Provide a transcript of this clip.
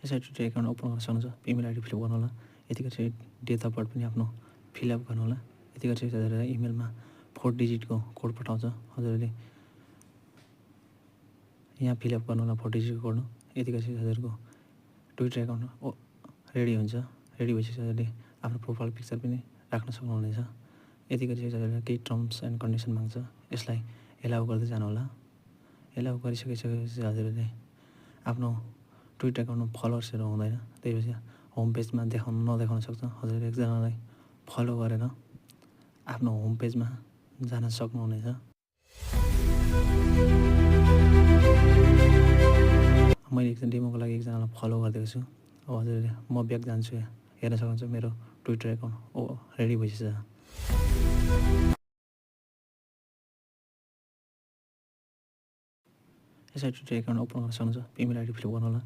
यसरी Twitter account open गर्न सक्नुहुन्छ। इमेल आइडी फिलअप गर्नु होला। यतिकै चाहिँ डेट अफ बर्थ पनि आफ्नो फिलअप गर्नु होला। यतिकै चाहिँ हजुरलाई इमेलमा 4 डिजिटको कोड पठाउँछ। हजुरले यहाँ फिलअप गर्नु होला 4 डिजिटको कोड। यतिकै चाहिँ हजुरको ट्विटर एकाउन्ट रेडी हुन्छ। रेडी भएपछि हजुरले आफ्नो प्रोफाइल पिक्चर पनि राख्न सक्नुहुनेछ। यतिकै चाहिँ हजुरले केही टर्म्स एन्ड कन्डिसन माग्छ, यसलाई एलाउ गर्दै जानु होला। एलाउ गरिसकिसकेपछि हजुरले आफ्नो ट्विटर एकाउन्टमा फलोवर्सहरू हुँदैन, त्यही भएर होम पेजमा नदेखाउन सक्छ। हजुरले एकजनालाई फलो गरेर आफ्नो होम पेजमा जान सक्नुहुनेछ। मैले एकजना डेमोको लागि एकजनालाई फलो गरिदिएको छु। अब हजुरले म ब्याक जान्छु, हेर्न सक्नुहुन्छ मेरो ट्विटर एकाउन्ट रेडी भइसकेछ। यसरी ट्विटर एकाउन्ट ओपन गर्न सक्नुहुन्छ। इमेल आइडी फिलअप गर्नु होला।